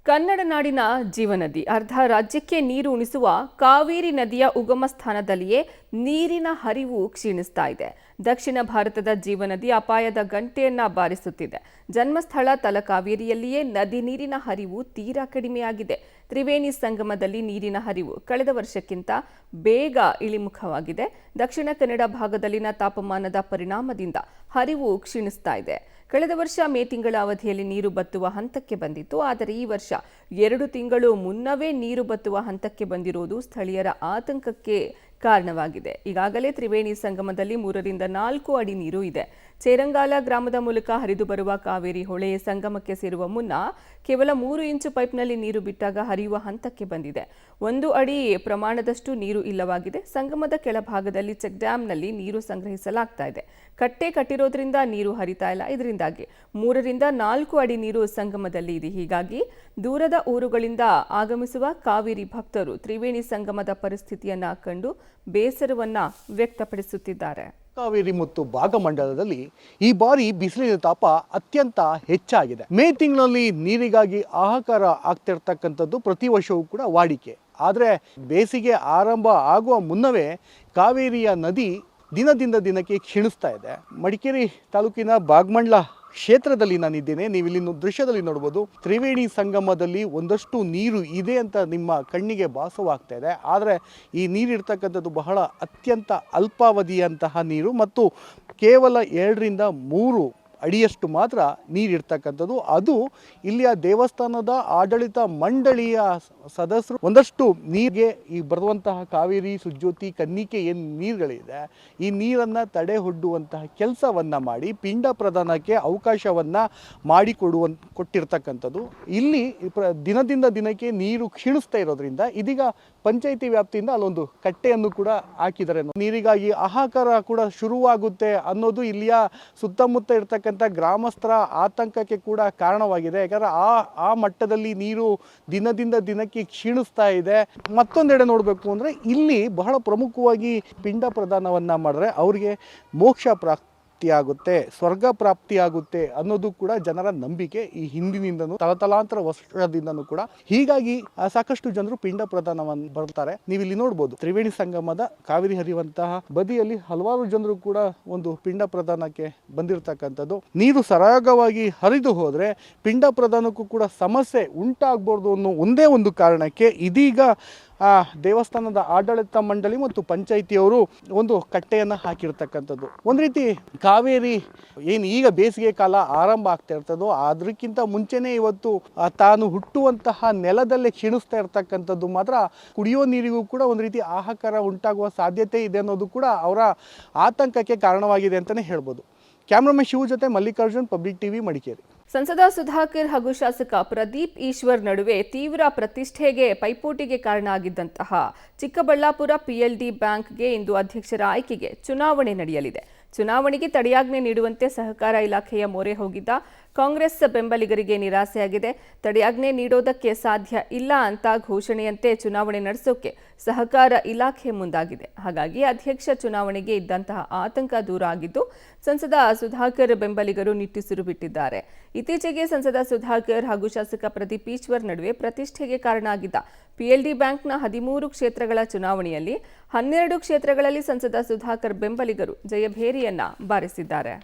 ಕನ್ನಡ ನಾಡಿನ ಜೀವನದಿ ಅರ್ಧ ರಾಜ್ಯಕ್ಕೆ ನೀರು ಉಣಿಸುವ ಕಾವೇರಿ ನದಿಯ ಉಗಮ ಸ್ಥಾನದಲ್ಲಿಯೇ ನೀರಿನ ಹರಿವು ಕ್ಷೀಣಿಸ್ತಾ ಇದೆ. ದಕ್ಷಿಣ ಭಾರತದ ಜೀವನದಿ ಅಪಾಯದ ಗಂಟೆಯನ್ನ ಬಾರಿಸುತ್ತಿದೆ. ಜನ್ಮಸ್ಥಳ ತಲಕಾವೇರಿಯಲ್ಲಿಯೇ ನದಿ ನೀರಿನ ಹರಿವು ತೀರಾ ಕಡಿಮೆಯಾಗಿದೆ. ತ್ರಿವೇಣಿ ಸಂಗಮದಲ್ಲಿ ನೀರಿನ ಹರಿವು ಕಳೆದ ವರ್ಷಕ್ಕಿಂತ ಬೇಗ ಇಳಿಮುಖವಾಗಿದೆ. ದಕ್ಷಿಣ ಕನ್ನಡ ಭಾಗದಲ್ಲಿನ ತಾಪಮಾನದ ಪರಿಣಾಮದಿಂದ ಹರಿವು ಕ್ಷೀಣಿಸ್ತಾ ಇದೆ. ಕಳೆದ ವರ್ಷ ಮೇ ತಿಂಗಳ ಅವಧಿಯಲ್ಲಿ ನೀರು ಬತ್ತುವ ಹಂತಕ್ಕೆ ಬಂದಿತ್ತು. ಆದರೆ ಈ ವರ್ಷ 2 ತಿಂಗಳು ಮುನ್ನವೇ ನೀರು ಬತ್ತುವ ಹಂತಕ್ಕೆ ಬಂದಿರುವುದು ಸ್ಥಳೀಯರ ಆತಂಕಕ್ಕೆ ಕಾರಣವಾಗಿದೆ. ಈಗಾಗಲೇ ತ್ರಿವೇಣಿ ಸಂಗಮದಲ್ಲಿ 3 ರಿಂದ 4 ಅಡಿ ನೀರು ಇದೆ. ಚೇರಂಗಾಲ ಗ್ರಾಮದ ಮೂಲಕ ಹರಿದು ಬರುವ ಕಾವೇರಿ ಹೊಳೆ ಸಂಗಮಕ್ಕೆ ಸೇರುವ ಮುನ್ನ ಕೇವಲ 3 ಇಂಚು ಪೈಪ್ನಲ್ಲಿ ನೀರು ಬಿಟ್ಟಾಗ ಹರಿಯುವ ಹಂತಕ್ಕೆ ಬಂದಿದೆ. 1 ಅಡಿ ಪ್ರಮಾಣದಷ್ಟು ನೀರು ಇಲ್ಲವಾಗಿದೆ. ಸಂಗಮದ ಕೆಳಭಾಗದಲ್ಲಿ ಚೆಕ್ ಡ್ಯಾಂನಲ್ಲಿ ನೀರು ಸಂಗ್ರಹಿಸಲಾಗ್ತಾ ಇದೆ. ಕಟ್ಟೆ ಕಟ್ಟಿರೋದ್ರಿಂದ ನೀರು ಹರಿತಾ ಇಲ್ಲ. ಇದರಿಂದಾಗಿ 3 ರಿಂದ 4 ಅಡಿ ನೀರು ಸಂಗಮದಲ್ಲಿ ಇದೆ. ಹೀಗಾಗಿ ದೂರದ ಊರುಗಳಿಂದ ಆಗಮಿಸುವ ಕಾವೇರಿ ಭಕ್ತರು ತ್ರಿವೇಣಿ ಸಂಗಮದ ಪರಿಸ್ಥಿತಿಯನ್ನ ಕಂಡು ಬೇಸರವನ್ನ ವ್ಯಕ್ತಪಡಿಸುತ್ತಿದ್ದಾರೆ. ಕಾವೇರಿ ಮತ್ತು ಭಾಗಮಂಡಲದಲ್ಲಿ ಈ ಬಾರಿ ಬಿಸಿಲಿನ ತಾಪ ಅತ್ಯಂತ ಹೆಚ್ಚಾಗಿದೆ. ಮೇ ತಿಂಗಳಲ್ಲಿ ನೀರಿಗಾಗಿ ಹಾಹಾಕಾರ ಆಗ್ತಿರ್ತಕ್ಕಂಥದ್ದು ಪ್ರತಿ ವರ್ಷವೂ ಕೂಡ ವಾಡಿಕೆ. ಆದರೆ ಬೇಸಿಗೆ ಆರಂಭ ಆಗುವ ಮುನ್ನವೇ ಕಾವೇರಿಯ ನದಿ ದಿನದಿಂದ ದಿನಕ್ಕೆ ಕ್ಷೀಣಿಸ್ತಾ ಇದೆ. ಮಡಿಕೇರಿ ತಾಲೂಕಿನ ಭಾಗಮಂಡಲ ಕ್ಷೇತ್ರದಲ್ಲಿ ನಾನಿದ್ದೇನೆ. ನೀವು ಇಲ್ಲಿ ದೃಶ್ಯದಲ್ಲಿ ನೋಡ್ಬೋದು, ತ್ರಿವೇಣಿ ಸಂಗಮದಲ್ಲಿ ಒಂದಷ್ಟು ನೀರು ಇದೆ ಅಂತ ನಿಮ್ಮ ಕಣ್ಣಿಗೆ ಭಾಸವಾಗ್ತಾ ಇದೆ. ಆದರೆ ಈ ನೀರಿರ್ತಕ್ಕಂಥದ್ದು ಬಹಳ ಅತ್ಯಂತ ಅಲ್ಪಾವಧಿಯಂತಹ ನೀರು ಮತ್ತು ಕೇವಲ 2 ರಿಂದ 3 ಅಡಿಯಷ್ಟು ಮಾತ್ರ ನೀರಿರ್ತಕ್ಕಂಥದ್ದು. ಅದು ಇಲ್ಲಿಯ ದೇವಸ್ಥಾನದ ಆಡಳಿತ ಮಂಡಳಿಯ ಸದಸ್ಯರು ಒಂದಷ್ಟು ನೀರಿಗೆ ಈ ಬರುವಂತಹ ಕಾವೇರಿ, ಸುಜ್ಯೋತಿ, ಕನ್ನಿಕೆ ಏನು ನೀರುಗಳಿದೆ ಈ ನೀರನ್ನು ತಡೆ ಒಡ್ಡುವಂತಹ ಕೆಲಸವನ್ನು ಮಾಡಿ ಪಿಂಡ ಪ್ರದಾನಕ್ಕೆ ಅವಕಾಶವನ್ನು ಕೊಟ್ಟಿರ್ತಕ್ಕಂಥದ್ದು. ಇಲ್ಲಿ ದಿನದಿಂದ ದಿನಕ್ಕೆ ನೀರು ಕ್ಷೀಣಿಸ್ತಾ ಇರೋದ್ರಿಂದ ಇದೀಗ ಪಂಚಾಯಿತಿ ವ್ಯಾಪ್ತಿಯಿಂದ ಅಲ್ಲೊಂದು ಕಟ್ಟೆಯನ್ನು ಕೂಡ ಹಾಕಿದ್ದಾರೆ. ನೀರಿಗಾಗಿ ಹಾಹಾಕಾರ ಕೂಡ ಶುರುವಾಗುತ್ತೆ ಅನ್ನೋದು ಇಲ್ಲಿಯ ಸುತ್ತಮುತ್ತ ಇರ್ತಕ್ಕಂಥ ಗ್ರಾಮಸ್ಥರ ಆತಂಕಕ್ಕೆ ಕೂಡ ಕಾರಣವಾಗಿದೆ. ಯಾಕಂದರೆ ಆ ಮಟ್ಟದಲ್ಲಿ ನೀರು ದಿನದಿಂದ ದಿನಕ್ಕೆ ಕ್ಷೀಣಿಸ್ತಾ ಇದೆ. ಮತ್ತೊಂದೆಡೆ ನೋಡಬೇಕು ಅಂದರೆ ಇಲ್ಲಿ ಬಹಳ ಪ್ರಮುಖವಾಗಿ ಪಿಂಡ ಪ್ರದಾನವನ್ನು ಮಾಡಿದ್ರೆ ಅವರಿಗೆ ಮೋಕ್ಷ ಪ್ರಾಪ್ತಿಯಾಗುತ್ತೆ, ಸ್ವರ್ಗ ಪ್ರಾಪ್ತಿಯಾಗುತ್ತೆ ಅನ್ನೋದು ಕೂಡ ಜನರ ನಂಬಿಕೆ ಈ ಹಿಂದಿನಿಂದನೂ ತಲತಲಾಂತರ ವರ್ಷದಿಂದನೂ ಕೂಡ. ಹೀಗಾಗಿ ಸಾಕಷ್ಟು ಜನರು ಪಿಂಡ ಪ್ರದಾನವನ್ನು ಬರ್ತಾರೆ. ನೀವು ಇಲ್ಲಿ ನೋಡ್ಬೋದು, ತ್ರಿವೇಣಿ ಸಂಗಮದ ಕಾವೇರಿ ಹರಿಯುವಂತಹ ಬದಿಯಲ್ಲಿ ಹಲವಾರು ಜನರು ಕೂಡ ಒಂದು ಪಿಂಡ ಪ್ರದಾನಕ್ಕೆ ಬಂದಿರತಕ್ಕಂಥದ್ದು. ನೀರು ಸರಾಗವಾಗಿ ಹರಿದು ಹೋದರೆ ಪಿಂಡ ಪ್ರದಾನಕ್ಕೂ ಕೂಡ ಸಮಸ್ಯೆ ಉಂಟಾಗಬಾರ್ದು ಅನ್ನೋ ಒಂದೇ ಒಂದು ಕಾರಣಕ್ಕೆ ಇದೀಗ ದೇವಸ್ಥಾನದ ಆಡಳಿತ ಮಂಡಳಿ ಮತ್ತು ಪಂಚಾಯಿತಿಯವರು ಒಂದು ಕಟ್ಟೆಯನ್ನು ಹಾಕಿರ್ತಕ್ಕಂಥದ್ದು. ಒಂದು ರೀತಿ ಕಾವೇರಿ ಏನು ಈಗ ಬೇಸಿಗೆ ಕಾಲ ಆರಂಭ ಆಗ್ತಾ ಇರ್ತದೋ ಅದಕ್ಕಿಂತ ಮುಂಚೆನೇ ಇವತ್ತು ತಾನು ಹುಟ್ಟುವಂತಹ ನೆಲದಲ್ಲೇ ಕ್ಷೀಣಿಸ್ತಾ ಇರ್ತಕ್ಕಂಥದ್ದು ಮಾತ್ರ ಕುಡಿಯೋ ನೀರಿಗೂ ಕೂಡ ಒಂದು ರೀತಿ ಹಾಹಾಕಾರ ಉಂಟಾಗುವ ಸಾಧ್ಯತೆ ಇದೆ ಅನ್ನೋದು ಕೂಡ ಅವರ ಆತಂಕಕ್ಕೆ ಕಾರಣವಾಗಿದೆ ಅಂತಲೇ ಹೇಳ್ಬೋದು. ಕ್ಯಾಮ್ರಾಮನ್ ಶಿವು ಜೊತೆ ಮಲ್ಲಿಕಾರ್ಜುನ್, ಪಬ್ಲಿಕ್ ಟಿವಿ, ಮಡಿಕೇರಿ. ಸಂಸದ ಸುಧಾಕರ್ ಹಾಗೂ ಶಾಸಕ ಪ್ರದೀಪ್ ಈಶ್ವರ್ ನಡುವೆ ತೀವ್ರ ಪ್ರತಿಷ್ಠೆಗೆ ಪೈಪೋಟಿಗೆ ಕಾರಣ ಆಗಿದ್ದಂತಹ ಚಿಕ್ಕಬಳ್ಳಾಪುರ ಪಿಎಲ್ಡಿ ಬ್ಯಾಂಕ್ಗೆ ಇಂದು ಅಧ್ಯಕ್ಷರ ಆಯ್ಕೆಗೆ ಚುನಾವಣೆ ನಡೆಯಲಿದೆ. ಚುನಾವಣೆಗೆ ತಡೆಯಾಜ್ಞೆ ನೀಡುವಂತೆ ಸಹಕಾರ ಇಲಾಖೆಯ ಮೊರೆ ಹೋಗಿದ್ದ ಕಾಂಗ್ರೆಸ್ ಬೆಂಬಲಿಗರಿಗೆ ನಿರಾಸೆಯಾಗಿದೆ. ತಡೆಯಾಜ್ಞೆ ನೀಡೋದಕ್ಕೆ ಸಾಧ್ಯ ಇಲ್ಲ ಅಂತ ಘೋಷಣೆಯಂತೆ ಚುನಾವಣೆ ನಡೆಸೋಕೆ ಸಹಕಾರ ಇಲಾಖೆ ಮುಂದಾಗಿದೆ. ಹಾಗಾಗಿ ಅಧ್ಯಕ್ಷ ಚುನಾವಣೆಗೆ ಇದ್ದಂತಹ ಆತಂಕ ದೂರ ಆಗಿದ್ದು ಸಂಸದ ಸುಧಾಕರ್ ಬೆಂಬಲಿಗರು ನಿಟ್ಟುಸಿರು ಬಿಟ್ಟಿದ್ದಾರೆ. ಇತ್ತೀಚೆಗೆ ಸಂಸದ ಸುಧಾಕರ್ ಹಾಗೂ ಶಾಸಕ ಪ್ರದೀಪ್ ಈಶ್ವರ್ ನಡುವೆ ಪ್ರತಿಷ್ಠೆಗೆ ಕಾರಣ ಆಗಿದ್ದ ಪಿಎಲ್ಡಿ ಬ್ಯಾಂಕ್ನ 13 ಕ್ಷೇತ್ರಗಳ ಚುನಾವಣೆಯಲ್ಲಿ 12 ಕ್ಷೇತ್ರಗಳಲ್ಲಿ ಸಂಸದ ಸುಧಾಕರ್ ಬೆಂಬಲಿಗರು ಜಯಭೇರಿಯನ್ನ ಬಾರಿಸಿದ್ದಾರೆ.